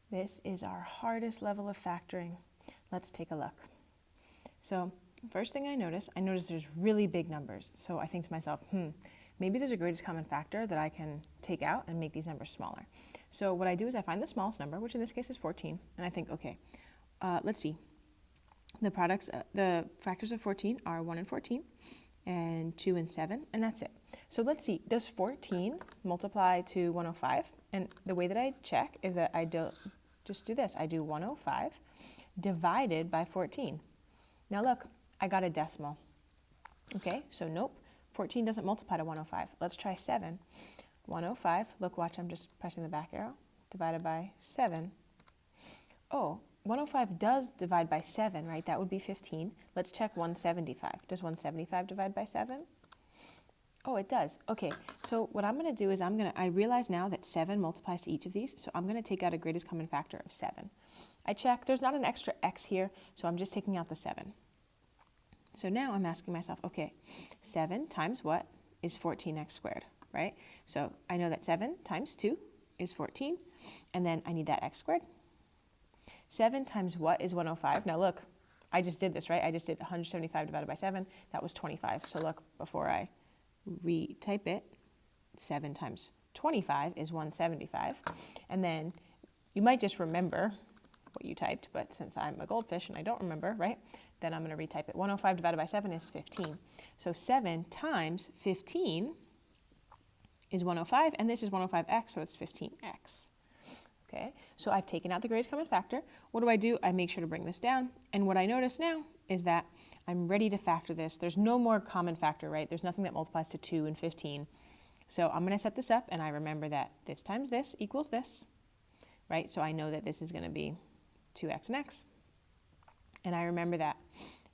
This is our hardest level of factoring. Let's take a look. So first thing I notice there's really big numbers. So I think to myself, maybe there's a greatest common factor that I can take out and make these numbers smaller. So what I do is I find the smallest number, which in this case is 14, and I think, okay, let's see. The factors of 14 are 1 and 14, and 2 and 7, and that's it. So let's see, does 14 multiply to 105? And the way that I check is that I just do this. I do 105 divided by 14. Now look, I got a decimal. Okay, so nope, 14 doesn't multiply to 105. Let's try 7. 105, look, watch, I'm just pressing the back arrow, divided by 7. Oh, 105 does divide by 7, right? That would be 15. Let's check 175. Does 175 divide by 7? Oh, it does. Okay, so what I'm going to do is I realize now that 7 multiplies to each of these, so I'm going to take out a greatest common factor of 7. I check, there's not an extra x here, so I'm just taking out the 7. So now I'm asking myself, okay, 7 times what is 14x squared, right? So I know that 7 times 2 is 14, and then I need that x squared. 7 times what is 105? Now look, I just did this, right? I just did 175 divided by 7. That was 25. So look, before I retype it, 7 times 25 is 175. And then you might just remember what you typed, but since I'm a goldfish and I don't remember, right? Then I'm going to retype it. 105 divided by 7 is 15. So 7 times 15 is 105, and this is 105x, so it's 15x. Okay, so I've taken out the greatest common factor. What do? I make sure to bring this down. And what I notice now is that I'm ready to factor this. There's no more common factor, right? There's nothing that multiplies to 2 and 15. So I'm going to set this up, and I remember that this times this equals this, right? So I know that this is going to be 2x and x. And I remember that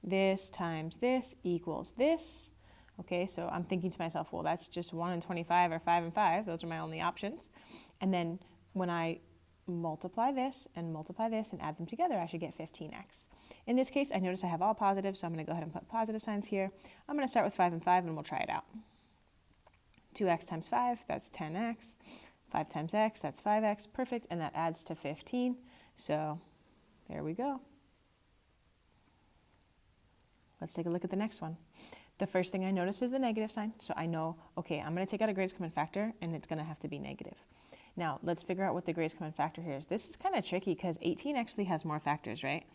this times this equals this. Okay, so I'm thinking to myself, well, that's just 1 and 25 or 5 and 5. Those are my only options. And then when I multiply this and add them together, I should get 15x. In this case, I notice I have all positives, so I'm going to go ahead and put positive signs here. I'm going to start with 5 and 5, and we'll try it out. 2x times 5, that's 10x. 5 times x, that's 5x. Perfect, and that adds to 15. So there we go. Let's take a look at the next one. The first thing I notice is the negative sign, so I know, okay, I'm going to take out a greatest common factor, and it's going to have to be negative. Now, let's figure out what the greatest common factor here is. This is kind of tricky because 18 actually has more factors, right?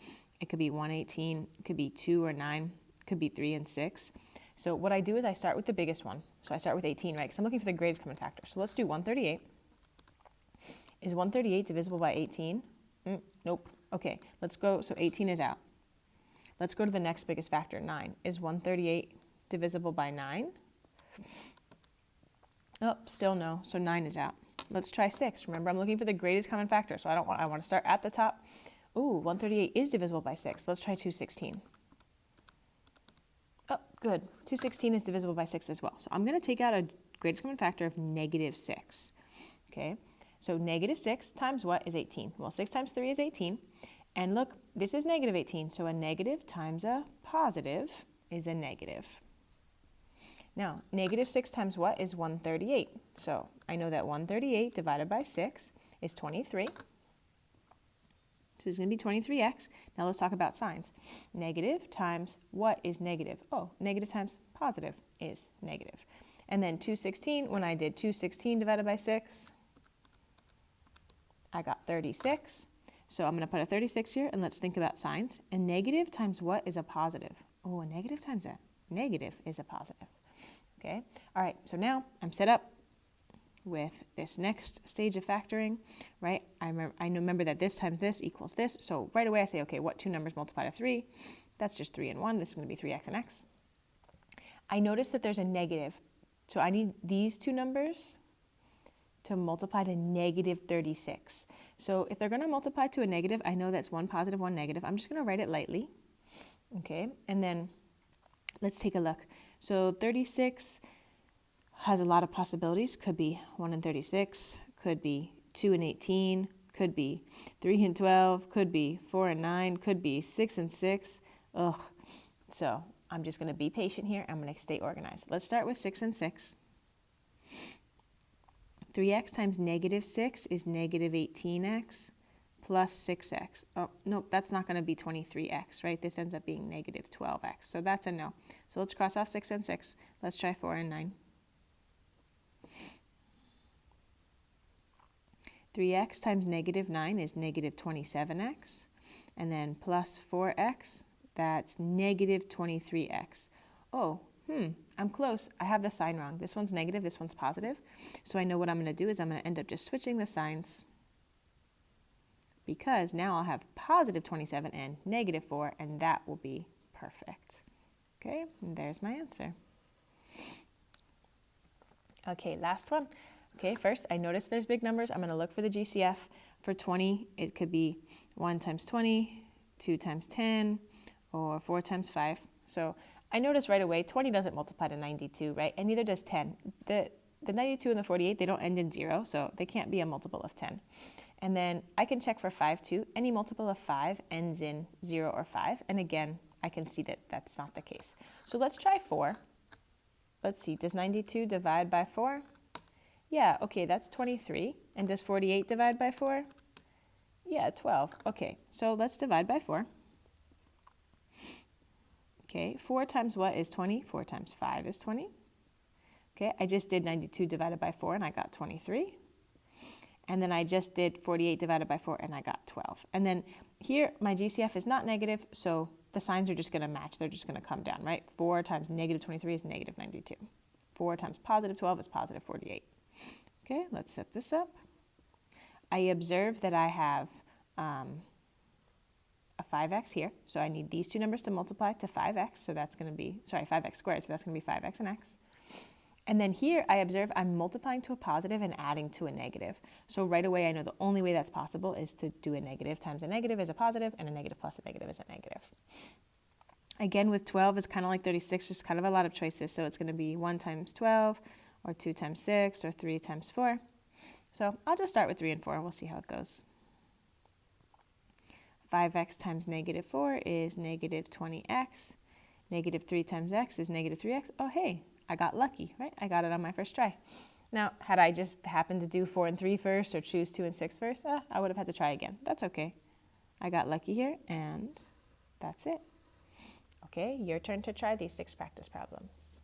It could be 118, it could be 2 or 9, it could be 3 and 6. So what I do is I start with the biggest one. So I start with 18, right? Because I'm looking for the greatest common factor. So let's do 138. Is 138 divisible by 18? Nope. Okay, let's go. So 18 is out. Let's go to the next biggest factor, 9. Is 138 divisible by 9? Oh, still no. So 9 is out. Let's try 6. Remember, I'm looking for the greatest common factor, so I want to start at the top. Ooh, 138 is divisible by 6. Let's try 216. Oh, good. 216 is divisible by 6 as well. So I'm going to take out a greatest common factor of negative 6. Okay, so negative 6 times what is 18? Well, 6 times 3 is 18. And look, this is negative 18, so a negative times a positive is a negative. Now, negative 6 times what is 138? So I know that 138 divided by 6 is 23. So this is going to be 23x. Now let's talk about signs. Negative times what is negative? Oh, negative times positive is negative. And then 216, when I did 216 divided by 6, I got 36. So I'm going to put a 36 here, and let's think about signs. A negative times what is a positive? Oh, a negative times a negative is a positive. Okay, all right, so now I'm set up with this next stage of factoring, right? I remember that this times this equals this, so right away I say, okay, what two numbers multiply to 3? That's just 3 and 1. This is going to be 3x and x. I notice that there's a negative, so I need these two numbers to multiply to negative 36. So if they're going to multiply to a negative, I know that's one positive, one negative. I'm just going to write it lightly, okay? And then let's take a look. So 36 has a lot of possibilities. Could be 1 and 36, could be 2 and 18, could be 3 and 12, could be 4 and 9, could be 6 and 6. Ugh. So I'm just going to be patient here. I'm going to stay organized. Let's start with 6 and 6. 3x times negative 6 is negative 18x plus 6x. Oh, nope, that's not going to be 23x, right? This ends up being negative 12x. So that's a no. So let's cross off 6 and 6. Let's try 4 and 9. 3x times negative 9 is negative 27x. And then plus 4x, that's negative 23x. Oh, I'm close. I have the sign wrong. This one's negative, this one's positive. So I know what I'm going to do is I'm going to end up just switching the signs, because now I'll have positive 27 and negative 4, and that will be perfect. Okay, and there's my answer. Okay, last one. Okay, first, I notice there's big numbers. I'm going to look for the GCF. For 20, it could be 1 times 20, 2 times 10, or 4 times 5. So I notice right away 20 doesn't multiply to 92, right? And neither does 10. The 92 and the 48, they don't end in 0, so they can't be a multiple of 10. And then I can check for 5 too. Any multiple of 5 ends in 0 or 5. And again, I can see that that's not the case. So let's try 4. Let's see, does 92 divide by 4? Yeah, okay, that's 23. And does 48 divide by 4? Yeah, 12. Okay, so let's divide by 4. Okay, 4 times what is 20? 4 times 5 is 20. Okay, I just did 92 divided by 4 and I got 23. And then I just did 48 divided by 4 and I got 12. And then here, my GCF is not negative, so the signs are just going to match. They're just going to come down, right? 4 times negative 23 is negative 92. 4 times positive 12 is positive 48. Okay, let's set this up. I observe that I have a 5x here, so I need these two numbers to multiply to 5x, so that's going to be, 5x squared, so that's going to be 5x and x. And then here, I observe I'm multiplying to a positive and adding to a negative. So right away, I know the only way that's possible is to do a negative times a negative is a positive, and a negative plus a negative is a negative. Again, with 12, it's kind of like 36. There's kind of a lot of choices. So it's going to be 1 times 12, or 2 times 6, or 3 times 4. So I'll just start with 3 and 4. We'll see how it goes. 5x times negative 4 is negative 20x. Negative 3 times x is negative 3x. Oh, hey, I got lucky, right? I got it on my first try. Now, had I just happened to do 4 and 3 first, or choose 2 and 6 first, I would have had to try again. That's okay. I got lucky here, and that's it. Okay, your turn to try these 6 practice problems.